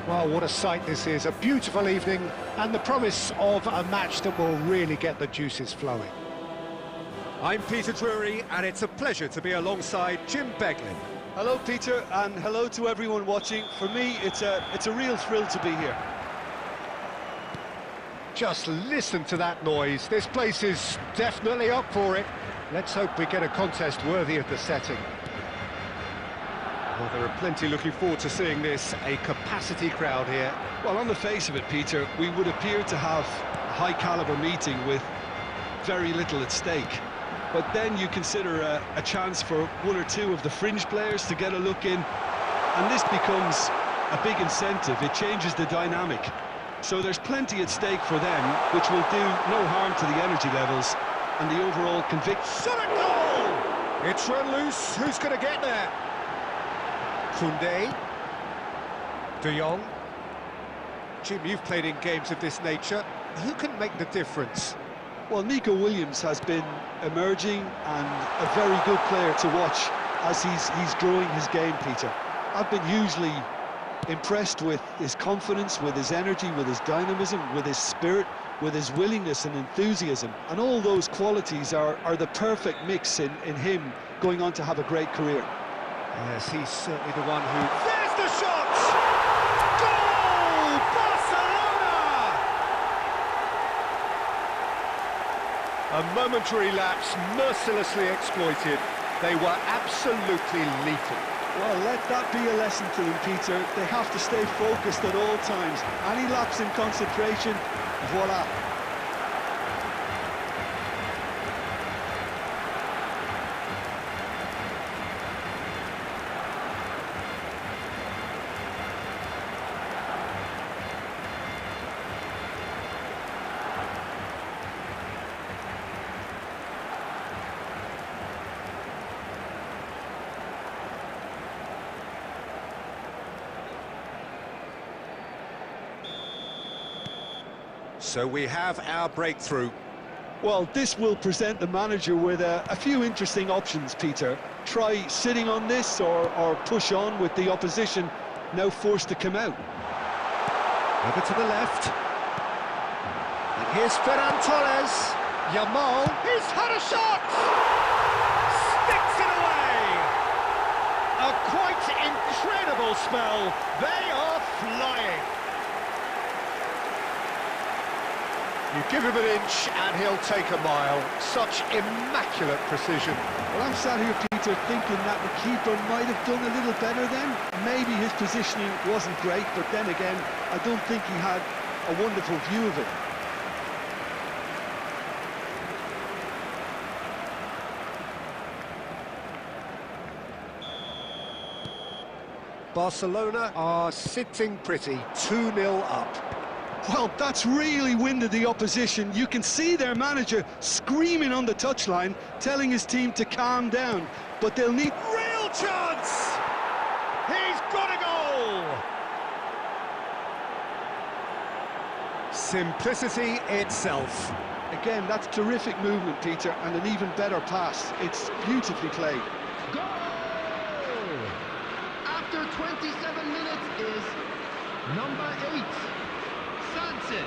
Well, what a sight this is, a beautiful evening, and the promise of a match that will really get the juices flowing. I'm Peter Drury, and it's a pleasure to be alongside Jim Beglin. Hello, Peter, and hello to everyone watching. For me, it's a real thrill to be here. Just listen to that noise. This place is definitely up for it. Let's hope we get a contest worthy of the setting. Well, there are plenty looking forward to seeing this, a capacity crowd here. Well, on the face of it, Peter, we would appear to have a high-caliber meeting with very little at stake. But then you consider a chance for one or two of the fringe players to get a look in, and this becomes a big incentive. It changes the dynamic. So there's plenty at stake for them, which will do no harm to the energy levels and the overall conviction. Shot a goal! It's run loose. Who's going to get there? Koundé. De Jong. Jim, you've played in games of this nature. Who can make the difference? Well, Nico Williams has been emerging and a very good player to watch as he's growing his game, Peter. I've been hugely impressed with his confidence, with his energy, with his dynamism, with his spirit, with his willingness and enthusiasm. And all those qualities are the perfect mix in him going on to have a great career. Yes, he's certainly the one who... There's the shot! Goal! Barcelona! A momentary lapse, mercilessly exploited. They were absolutely lethal. Well, let that be a lesson to them, Peter. They have to stay focused at all times. Any lapse in concentration, voila. So we have our breakthrough. Well, this will present the manager with a few interesting options, Peter. Try sitting on this or push on with the opposition now forced to come out. Over to the left. And here's Ferran Torres. Yamal. He's had a shot! Sticks it away! A quite incredible spell. They are flying. You give him an inch and he'll take a mile. Such immaculate precision. Well, I'm sat here, Peter, thinking that the keeper might have done a little better then. Maybe his positioning wasn't great, but then again, I don't think he had a wonderful view of it. Barcelona are sitting pretty, 2-0 up. Well, that's really winded the opposition. You can see their manager screaming on the touchline, telling his team to calm down. But they'll need... Real chance! He's got a goal! Simplicity itself. Again, that's terrific movement, Peter, and an even better pass. It's beautifully played. Goal! After 27 minutes is number 8. Sunset.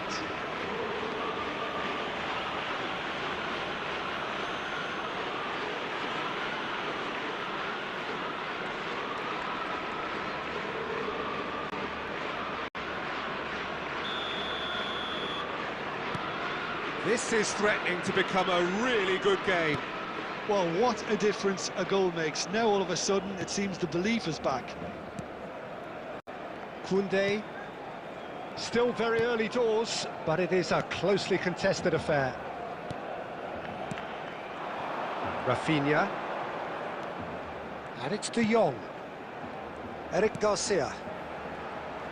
This is threatening to become a really good game. Well, what a difference a goal makes. Now all of a sudden it seems the belief is back. Koundé. Still very early doors, but it is a closely contested affair. Rafinha. And it's De Jong. Eric Garcia.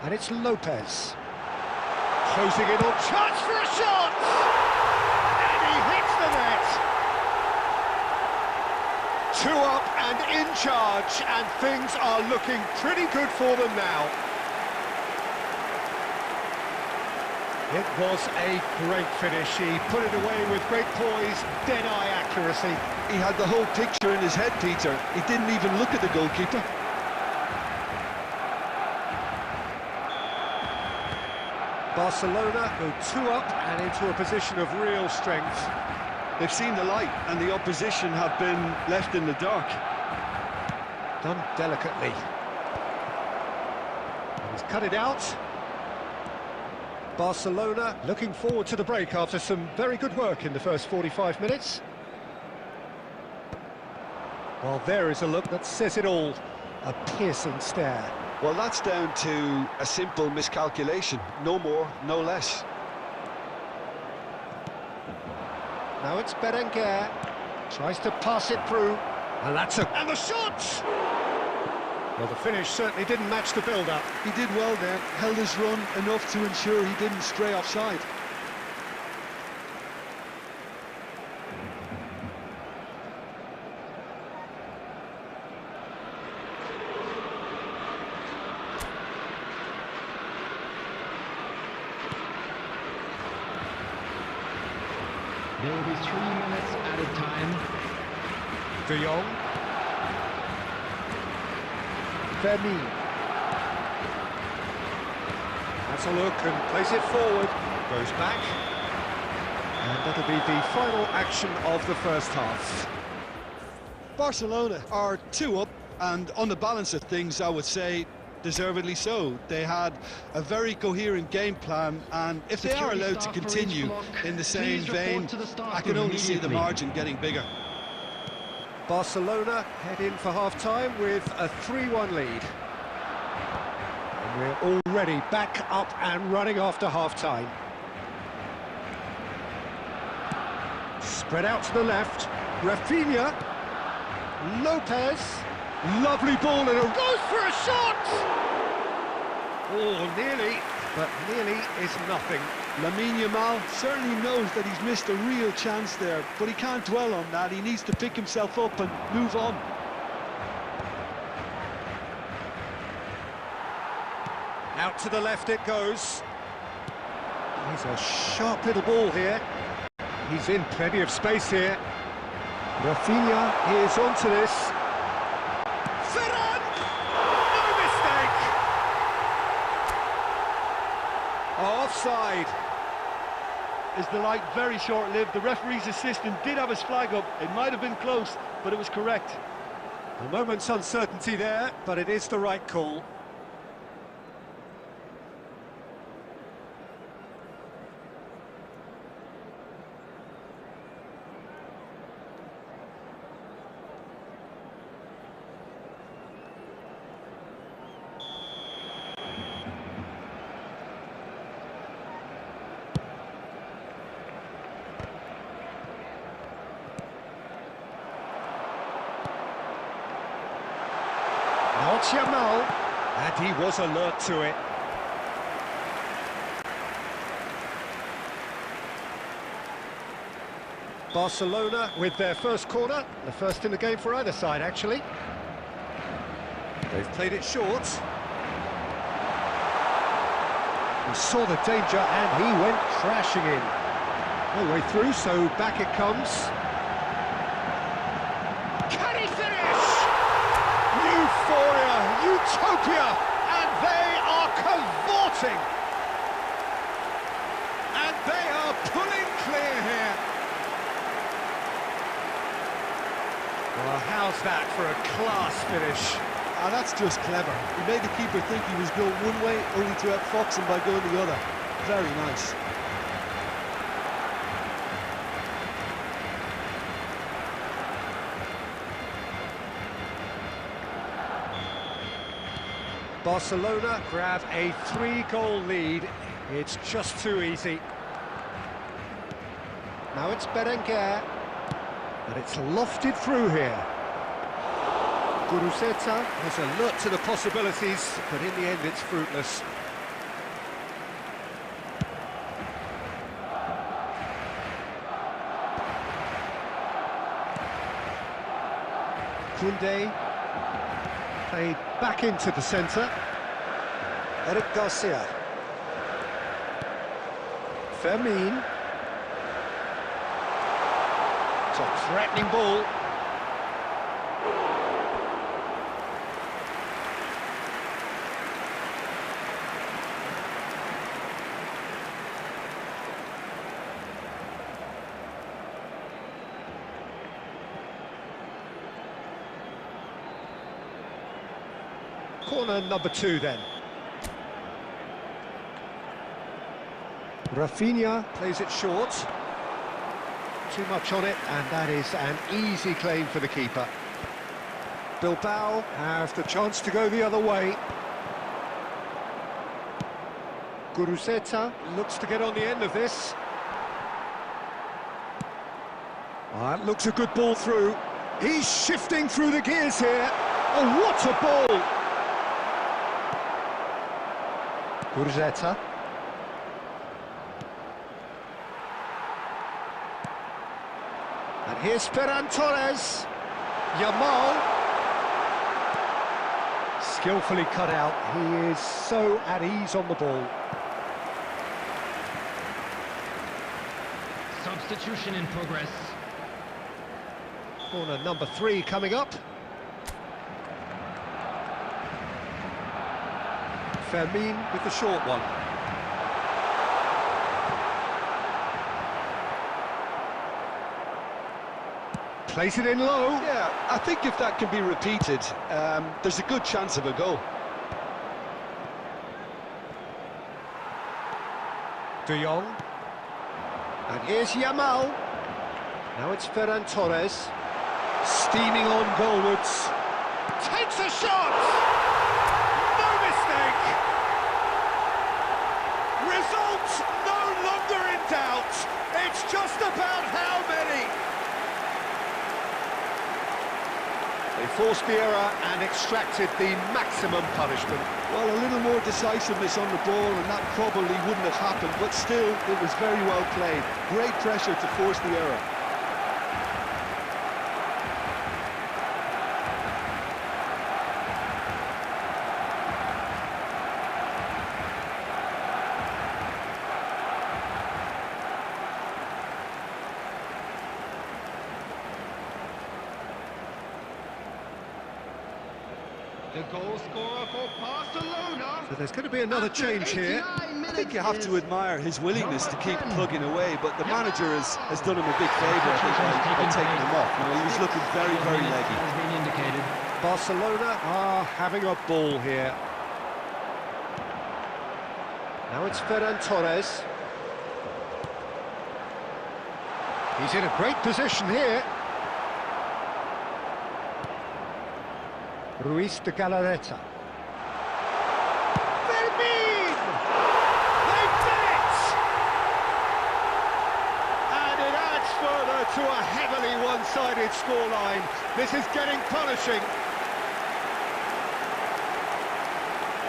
And it's Lopez. Closing in on... Chance for a shot! And he hits the net! 2 up and in charge, and things are looking pretty good for them now. It was a great finish. He put it away with great poise, dead-eye accuracy. He had the whole picture in his head, Peter. He didn't even look at the goalkeeper. Barcelona go 2 up and into a position of real strength. They've seen the light and the opposition have been left in the dark. Done delicately. And he's cut it out. Barcelona looking forward to the break after some very good work in the first 45 minutes. Well, there is a look that says it all. A piercing stare. Well, that's down to a simple miscalculation. No more, no less. Now it's Berenguer. Tries to pass it through. And that's a... And the shot! Well, the finish certainly didn't match the build-up. He did well there, held his run enough to ensure he didn't stray offside. There will be 3 minutes added time. De Jong. Vermeer. Has a look and plays it forward. Goes back. And that'll be the final action of the first half. Barcelona are 2 up, and on the balance of things, I would say deservedly so. They had a very coherent game plan, and if they are allowed to continue in the same vein, I can only see the margin getting bigger. Barcelona head in for half-time with a 3-1 lead. And we're already back up and running after half-time. Spread out to the left. Rafinha. Lopez. Lovely ball and a... Goes for a shot! Oh, nearly, but nearly is nothing. Lamine Yamal certainly knows that he's missed a real chance there, but he can't dwell on that. He needs to pick himself up and move on. Out to the left it goes. He's a sharp little ball here. He's in plenty of space here. Rafinha is onto this. Ferran! No mistake! Offside. Is the light very short-lived? The referee's assistant did have his flag up. It might have been close, but it was correct. A moment's uncertainty there, but it is the right call. Not Yamal, and he was alert to it. Barcelona with their first corner, the first in the game for either side, actually. They've played it short. He saw the danger and he went crashing in. All the way through, so back it comes. Can he finish? Euphoria, utopia, and they are cavorting. And they are pulling clear here. Well, how's that for a class finish? Ah, that's just clever. He made the keeper think he was going one way, only to outfox him by going the other. Very nice. Barcelona grab a 3-goal lead. It's just too easy. Now it's Berenguer, but it's lofted through here. Guruceta was alert to the possibilities, but in the end it's fruitless. Koundé played back into the centre. Eric Garcia. Fermin. It's a threatening ball. Corner number 2 then. Rafinha plays it short. Too much on it, and that is an easy claim for the keeper. Bilbao have the chance to go the other way. Guruzeta looks to get on the end of this. It looks a good ball through. He's shifting through the gears here. Oh, what a ball! Guruzeta. And here's Ferran Torres. Yamal. Skillfully cut out. He is so at ease on the ball. Substitution in progress. Corner number 3 coming up. Fermin with the short one. Plays it in low. Yeah, I think if that can be repeated, there's a good chance of a goal. De Jong. And here's Yamal. Now it's Ferran Torres. Steaming on goalwards. Takes a shot! No mistake! Result no longer in doubt. It's just about how many. They forced the error and extracted the maximum punishment. Well, a little more decisiveness on the ball and that probably wouldn't have happened, but still, it was very well played. Great pressure to force the error. The goal scorer for Barcelona. So there's going to be another change here. I think you have to admire his willingness to keep plugging away, but the manager has done him a big favour, I think, by taking him off. You know, he was looking very, very leggy. Has been indicated. Barcelona are having a ball here. Now it's Ferran Torres. He's in a great position here. Ruiz de Galarreta. Fermin! They've done it! And it adds further to a heavily one-sided scoreline. This is getting punishing.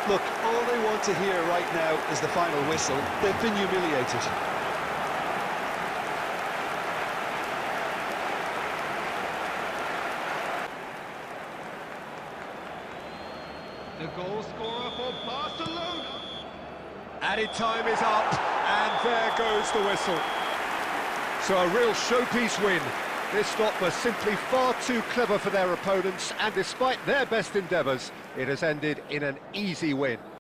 Look, all they want to hear right now is the final whistle. They've been humiliated. The goal scorer for Barcelona. Added time is up, and there goes the whistle. So a real showpiece win. This lot was simply far too clever for their opponents, and despite their best endeavours, it has ended in an easy win.